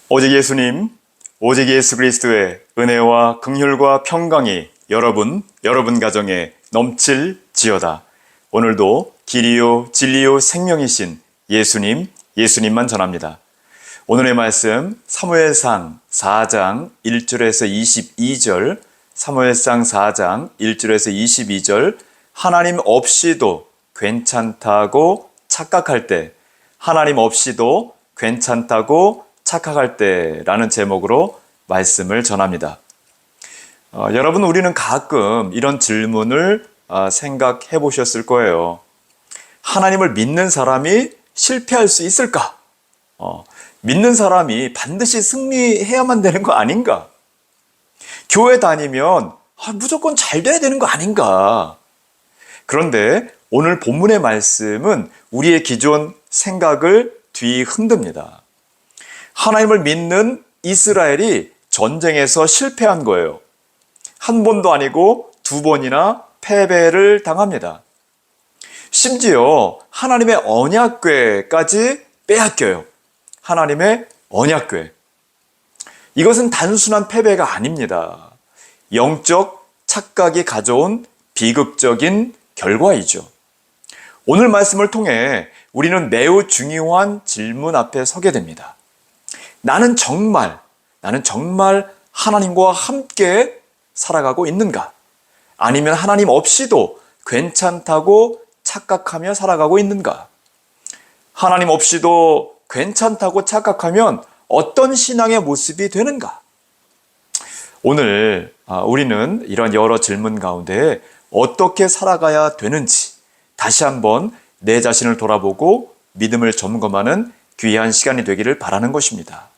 오직 예수님, 오직 예수 그리스도의 은혜와 긍휼과 평강이 여러분 가정에 넘칠지어다. 오늘도 길이요 진리요 생명이신 예수님만 전합니다. 오늘의 말씀 사무엘상 4장 1절에서 22절, 사무엘상 4장 1절에서 22절, 하나님 없이도 괜찮다고 착각할 때, 하나님 없이도 괜찮다고 착각할 때라는 제목으로 말씀을 전합니다. 여러분, 우리는 가끔 이런 질문을 생각해 보셨을 거예요. 하나님을 믿는 사람이 실패할 수 있을까? 믿는 사람이 반드시 승리해야만 되는 거 아닌가? 교회 다니면 무조건 잘 돼야 되는 거 아닌가? 그런데 오늘 본문의 말씀은 우리의 기존 생각을 뒤흔듭니다. 하나님을 믿는 이스라엘이 전쟁에서 실패한 거예요. 한 번도 아니고 두 번이나 패배를 당합니다. 심지어 하나님의 언약궤까지 빼앗겨요. 하나님의 언약궤. 이것은 단순한 패배가 아닙니다. 영적 착각이 가져온 비극적인 결과이죠. 오늘 말씀을 통해 우리는 매우 중요한 질문 앞에 서게 됩니다. 나는 정말 하나님과 함께 살아가고 있는가? 아니면 하나님 없이도 괜찮다고 착각하며 살아가고 있는가? 하나님 없이도 괜찮다고 착각하면 어떤 신앙의 모습이 되는가? 오늘 우리는 이런 여러 질문 가운데 어떻게 살아가야 되는지 다시 한번 내 자신을 돌아보고 믿음을 점검하는 귀한 시간이 되기를 바라는 것입니다.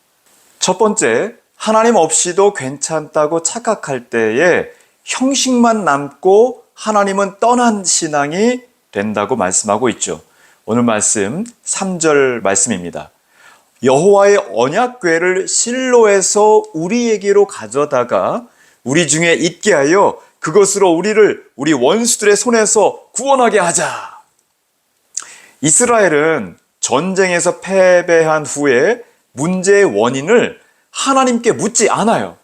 첫 번째, 하나님 없이도 괜찮다고 착각할 때에 형식만 남고 하나님은 떠난 신앙이 된다고 말씀하고 있죠. 오늘 말씀 3절 말씀입니다. 여호와의 언약궤를 실로에서 우리에게로 가져다가 우리 중에 있게 하여 그것으로 우리 원수들의 손에서 구원하게 하자. 이스라엘은 전쟁에서 패배한 후에 문제의 원인을 하나님께 묻지 않아요.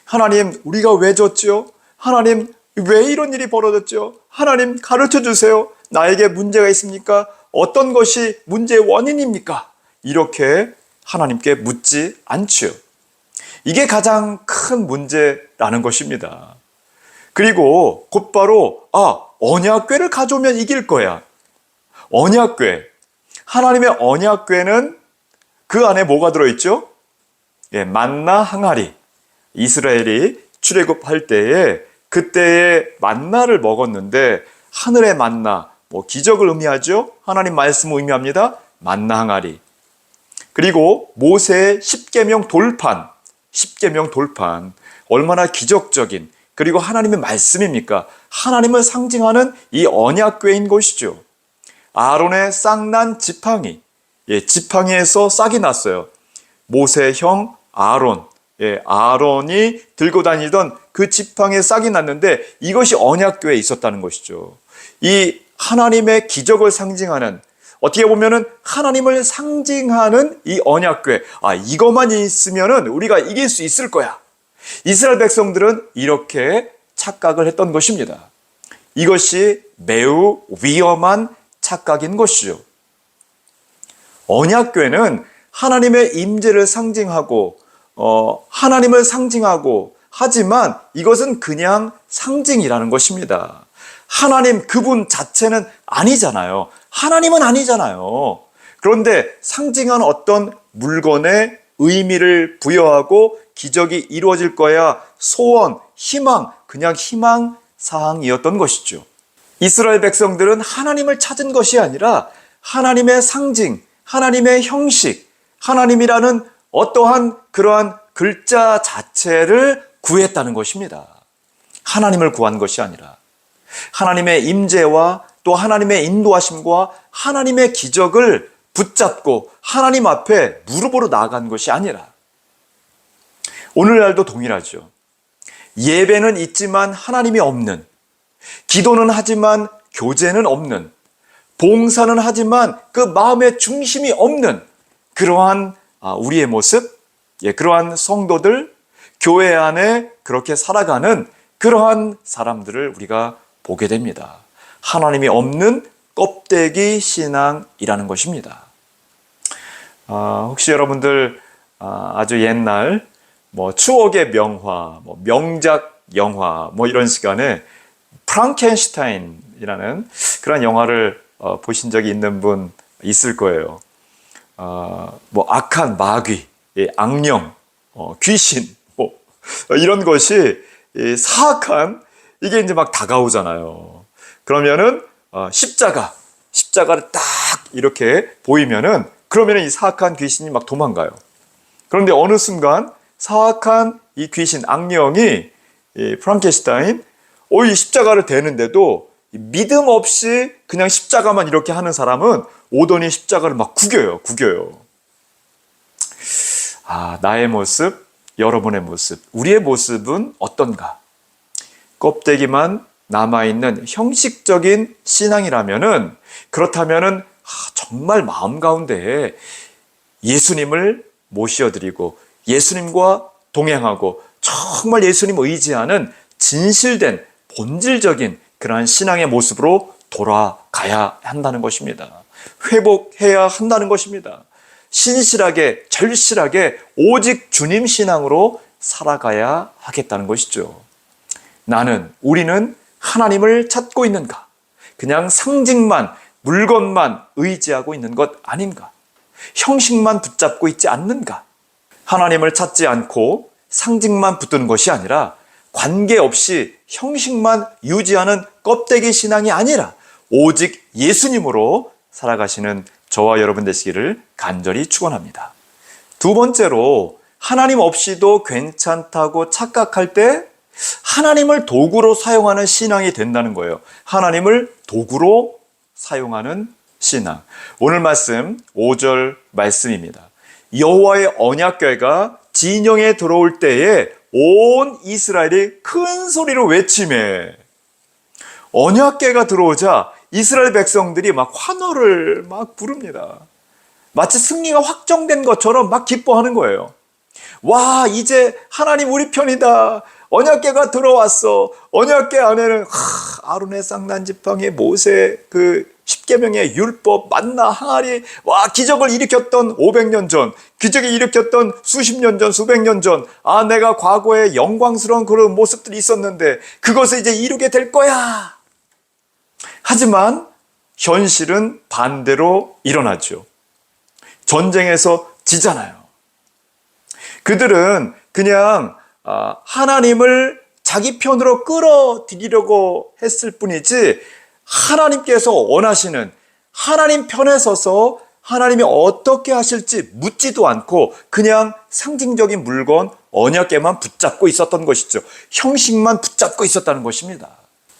하나님, 우리가 왜 졌죠? 하나님, 왜 이런 일이 벌어졌죠? 하나님, 가르쳐 주세요. 나에게 문제가 있습니까? 어떤 것이 문제의 원인입니까? 이렇게 하나님께 묻지 않죠. 이게 가장 큰 문제라는 것입니다. 그리고 곧바로 언약궤를 가져오면 이길 거야. 언약궤. 하나님의 언약궤는 그 안에 뭐가 들어있죠? 만나 항아리. 이스라엘이 출애굽할 때에 그때의 만나를 먹었는데 하늘의 만나, 기적을 의미하죠. 하나님 말씀을 의미합니다. 만나 항아리. 그리고 모세의 십계명 돌판. 얼마나 기적적인, 그리고 하나님의 말씀입니까? 하나님을 상징하는 이 언약궤인 것이죠. 아론의 싹난 지팡이. 지팡이에서 싹이 났어요. 모세의 형 아론. 아론이 들고 다니던 그 지팡이에 싹이 났는데 이것이 언약궤에 있었다는 것이죠. 이 하나님의 기적을 상징하는, 어떻게 보면은 하나님을 상징하는 이 언약궤. 이것만 있으면은 우리가 이길 수 있을 거야. 이스라엘 백성들은 이렇게 착각을 했던 것입니다. 이것이 매우 위험한 착각인 것이죠. 언약궤는 하나님의 임재를 상징하고 하나님을 상징하고, 하지만 이것은 그냥 상징이라는 것입니다. 하나님 그분 자체는 아니잖아요. 하나님은 아니잖아요. 그런데 상징한 어떤 물건에 의미를 부여하고 기적이 이루어질 거야 소원, 희망, 그냥 희망사항이었던 것이죠. 이스라엘 백성들은 하나님을 찾은 것이 아니라 하나님의 상징, 하나님의 형식, 하나님이라는 어떠한 그러한 글자 자체를 구했다는 것입니다. 하나님을 구한 것이 아니라 하나님의 임재와 또 하나님의 인도하심과 하나님의 기적을 붙잡고 하나님 앞에 무릎으로 나아간 것이 아니라, 오늘날도 동일하죠. 예배는 있지만 하나님이 없는, 기도는 하지만 교제는 없는, 봉사는 하지만 그 마음의 중심이 없는 그러한 우리의 모습, 그러한 성도들, 교회 안에 그렇게 살아가는 그러한 사람들을 우리가 보게 됩니다. 하나님이 없는 껍데기 신앙이라는 것입니다. 혹시 여러분들 아주 옛날 추억의 명화, 명작 영화 이런 시간에 프랑켄슈타인이라는 그런 영화를 보신 적이 있는 분 있을 거예요. 악한 마귀, 악령, 귀신 이런 것이 사악한 이게 이제 막 다가오잖아요. 그러면은 십자가를 딱 이렇게 보이면은 그러면은 이 사악한 귀신이 막 도망가요. 그런데 어느 순간 사악한 이 귀신 악령이 프랑켄슈타인 이 십자가를 대는데도 믿음 없이 그냥 십자가만 이렇게 하는 사람은 오더니 십자가를 막 구겨요. 나의 모습, 여러분의 모습, 우리의 모습은 어떤가? 껍데기만 남아있는 형식적인 신앙이라면은 그렇다면은 정말 마음 가운데 예수님을 모셔드리고 예수님과 동행하고 정말 예수님 의지하는 진실된 본질적인 그러한 신앙의 모습으로 돌아가야 한다는 것입니다. 회복해야 한다는 것입니다. 신실하게 절실하게 오직 주님 신앙으로 살아가야 하겠다는 것이죠. 우리는 하나님을 찾고 있는가? 그냥 상징만, 물건만 의지하고 있는 것 아닌가? 형식만 붙잡고 있지 않는가? 하나님을 찾지 않고 상징만 붙드는 것이 아니라 관계없이 형식만 유지하는 껍데기 신앙이 아니라 오직 예수님으로 살아가시는 저와 여러분 되시기를 간절히 축원합니다. 두 번째로 하나님 없이도 괜찮다고 착각할 때 하나님을 도구로 사용하는 신앙이 된다는 거예요. 하나님을 도구로 사용하는 신앙. 오늘 말씀 5절 말씀입니다. 여호와의 언약궤가 진영에 들어올 때에 온 이스라엘이 큰 소리로 외치매 언약궤가 들어오자 이스라엘 백성들이 막 환호를 막 부릅니다. 마치 승리가 확정된 것처럼 막 기뻐하는 거예요. 와, 이제 하나님 우리 편이다. 언약궤가 들어왔어. 언약궤 안에는 아론의 쌍난 지팡이, 모세 그 십계명의 율법, 만나, 항아리, 기적을 일으켰던 500년 전, 기적을 일으켰던 수십 년 전, 수백 년 전, 내가 과거에 영광스러운 그런 모습들이 있었는데 그것을 이제 이루게 될 거야. 하지만 현실은 반대로 일어나죠. 전쟁에서 지잖아요. 그들은 그냥 하나님을 자기 편으로 끌어들이려고 했을 뿐이지 하나님께서 원하시는 하나님 편에 서서 하나님이 어떻게 하실지 묻지도 않고 그냥 상징적인 물건 언약궤만 붙잡고 있었던 것이죠. 형식만 붙잡고 있었다는 것입니다.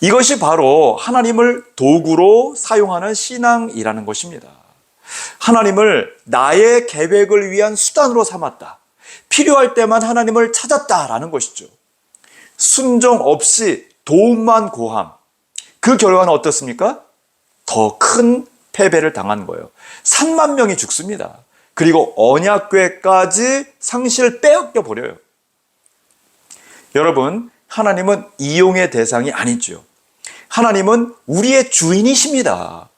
이것이 바로 하나님을 도구로 사용하는 신앙이라는 것입니다. 하나님을 나의 계획을 위한 수단으로 삼았다. 필요할 때만 하나님을 찾았다라는 것이죠. 순종 없이 도움만 고함. 그 결과는 어떻습니까? 더 큰 패배를 당한 거예요. 3만 명이 죽습니다. 그리고 언약궤까지 상실 빼앗겨 버려요. 여러분, 하나님은 이용의 대상이 아니죠. 하나님은 우리의 주인이십니다.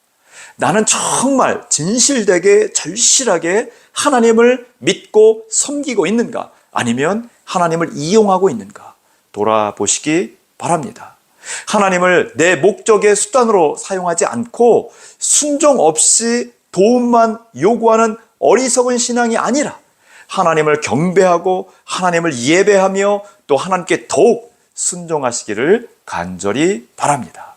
나는 정말 진실되게 절실하게 하나님을 믿고 섬기고 있는가? 아니면 하나님을 이용하고 있는가? 돌아보시기 바랍니다. 하나님을 내 목적의 수단으로 사용하지 않고 순종 없이 도움만 요구하는 어리석은 신앙이 아니라 하나님을 경배하고 하나님을 예배하며 또 하나님께 더욱 순종하시기를 간절히 바랍니다.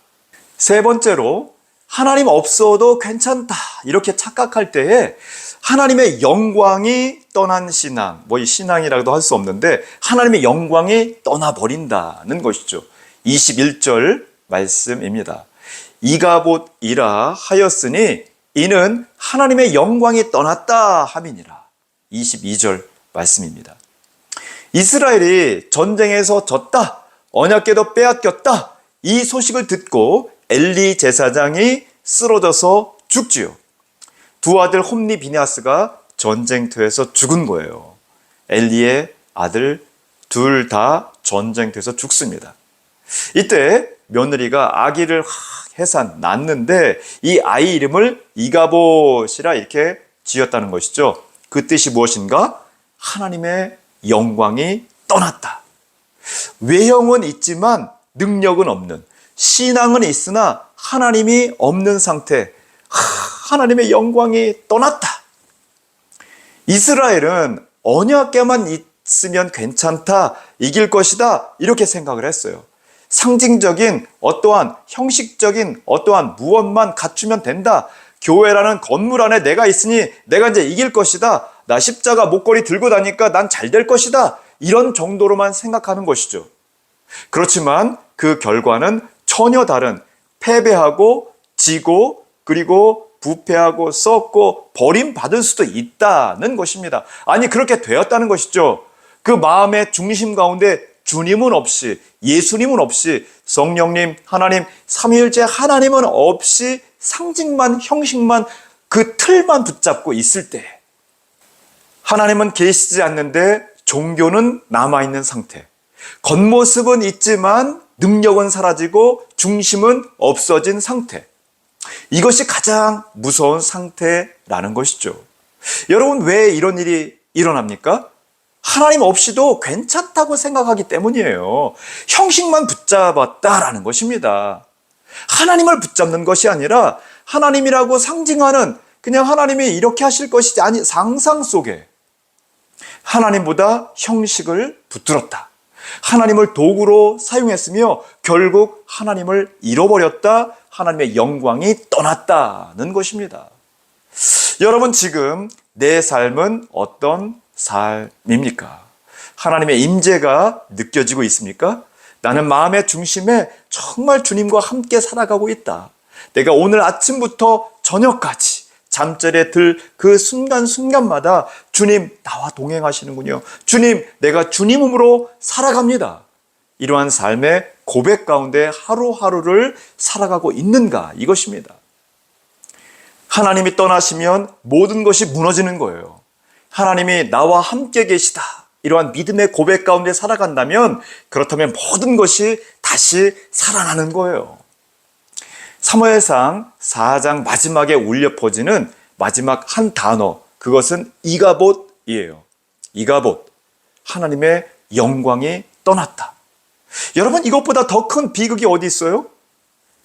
세 번째로 하나님 없어도 괜찮다 이렇게 착각할 때에 하나님의 영광이 떠난 신앙, 이 신앙이라고도 할 수 없는데 하나님의 영광이 떠나버린다는 것이죠. 21절 말씀입니다. 이가봇이라 하였으니 이는 하나님의 영광이 떠났다 함이니라. 22절 말씀입니다. 이스라엘이 전쟁에서 졌다, 언약궤도 빼앗겼다, 이 소식을 듣고 엘리 제사장이 쓰러져서 죽지요. 두 아들 홈니 비냐스가 전쟁터에서 죽은 거예요. 엘리의 아들 둘 다 전쟁터에서 죽습니다. 이때 며느리가 아기를 낳는데 이 아이 이름을 이가봇이라 이렇게 지었다는 것이죠. 그 뜻이 무엇인가? 하나님의 영광이 떠났다. 외형은 있지만 능력은 없는, 신앙은 있으나 하나님이 없는 상태, 하나님의 영광이 떠났다. 이스라엘은 언약궤만 있으면 괜찮다, 이길 것이다, 이렇게 생각을 했어요. 상징적인 어떠한 형식적인 어떠한 무엇만 갖추면 된다. 교회라는 건물 안에 내가 있으니 내가 이제 이길 것이다. 나 십자가 목걸이 들고 다니까 난 잘 될 것이다. 이런 정도로만 생각하는 것이죠. 그렇지만 그 결과는 전혀 다른, 패배하고 지고 그리고 부패하고 썩고 버림받을 수도 있다는 것입니다. 아니, 그렇게 되었다는 것이죠. 그 마음의 중심 가운데 주님은 없이, 예수님은 없이, 성령님, 하나님, 삼위일체 하나님은 없이 상징만, 형식만, 그 틀만 붙잡고 있을 때, 하나님은 계시지 않는데 종교는 남아있는 상태, 겉모습은 있지만 능력은 사라지고 중심은 없어진 상태, 이것이 가장 무서운 상태라는 것이죠. 여러분, 왜 이런 일이 일어납니까? 하나님 없이도 괜찮다고 생각하기 때문이에요. 형식만 붙잡았다라는 것입니다. 하나님을 붙잡는 것이 아니라 하나님이라고 상징하는, 그냥 하나님이 이렇게 하실 것이지 아니 상상 속에 하나님보다 형식을 붙들었다. 하나님을 도구로 사용했으며 결국 하나님을 잃어버렸다. 하나님의 영광이 떠났다는 것입니다. 여러분, 지금 내 삶은 어떤 삶입니까? 하나님의 임재가 느껴지고 있습니까? 나는 마음의 중심에 정말 주님과 함께 살아가고 있다. 내가 오늘 아침부터 저녁까지 잠자리에 들 그 순간순간마다 주님, 나와 동행하시는군요. 주님, 내가 주님으로 살아갑니다. 이러한 삶의 고백 가운데 하루하루를 살아가고 있는가, 이것입니다. 하나님이 떠나시면 모든 것이 무너지는 거예요. 하나님이 나와 함께 계시다, 이러한 믿음의 고백 가운데 살아간다면, 그렇다면 모든 것이 다시 살아나는 거예요. 사무엘상 4장 마지막에 울려 퍼지는 마지막 한 단어, 그것은 이가봇이에요. 이가봇, 하나님의 영광이 떠났다. 여러분, 이것보다 더 큰 비극이 어디 있어요?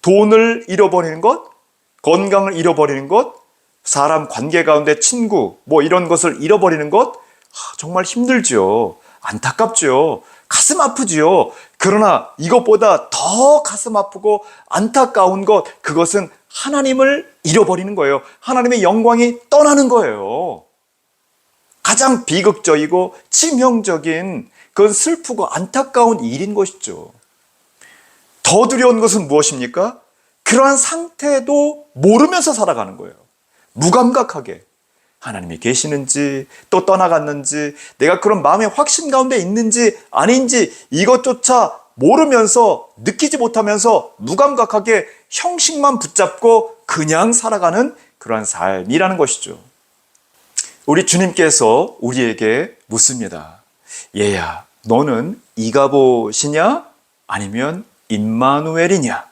돈을 잃어버리는 것, 건강을 잃어버리는 것, 사람 관계 가운데 친구, 이런 것을 잃어버리는 것, 정말 힘들죠. 안타깝죠. 가슴 아프지요. 그러나 이것보다 더 가슴 아프고 안타까운 것, 그것은 하나님을 잃어버리는 거예요. 하나님의 영광이 떠나는 거예요. 가장 비극적이고 치명적인, 그건 슬프고 안타까운 일인 것이죠. 더 두려운 것은 무엇입니까? 그러한 상태도 모르면서 살아가는 거예요. 무감각하게 하나님이 계시는지 또 떠나갔는지, 내가 그런 마음의 확신 가운데 있는지 아닌지 이것조차 모르면서, 느끼지 못하면서 무감각하게 형식만 붙잡고 그냥 살아가는 그러한 삶이라는 것이죠. 우리 주님께서 우리에게 묻습니다. 얘야, 너는 이가봇이냐 아니면 임마누엘이냐?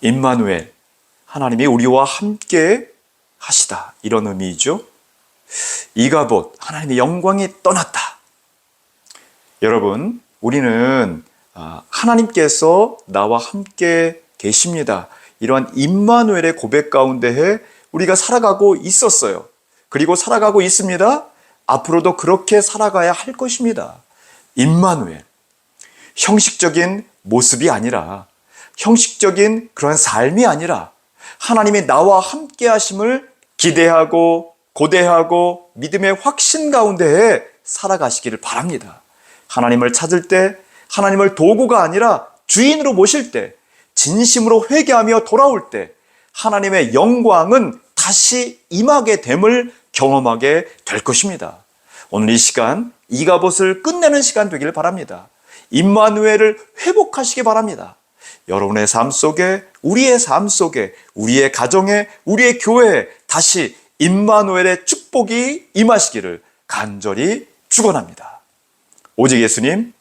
임마누엘, 하나님이 우리와 함께 하시다, 이런 의미이죠. 이가봇, 하나님의 영광이 떠났다. 여러분, 우리는 하나님께서 나와 함께 계십니다, 이러한 임마누엘의 고백 가운데에 우리가 살아가고 있었어요. 그리고 살아가고 있습니다. 앞으로도 그렇게 살아가야 할 것입니다. 임마누엘, 형식적인 모습이 아니라, 형식적인 그런 삶이 아니라 하나님이 나와 함께 하심을 기대하고 고대하고 믿음의 확신 가운데에 살아가시기를 바랍니다. 하나님을 찾을 때, 하나님을 도구가 아니라 주인으로 모실 때, 진심으로 회개하며 돌아올 때 하나님의 영광은 다시 임하게 됨을 경험하게 될 것입니다. 오늘 이 시간, 이가봇을 끝내는 시간 되기를 바랍니다. 임마누엘을 회복하시기 바랍니다. 여러분의 삶 속에, 우리의 삶 속에, 우리의 가정에, 우리의 교회에 다시 임마누엘의 축복이 임하시기를 간절히 축원합니다. 오직 예수님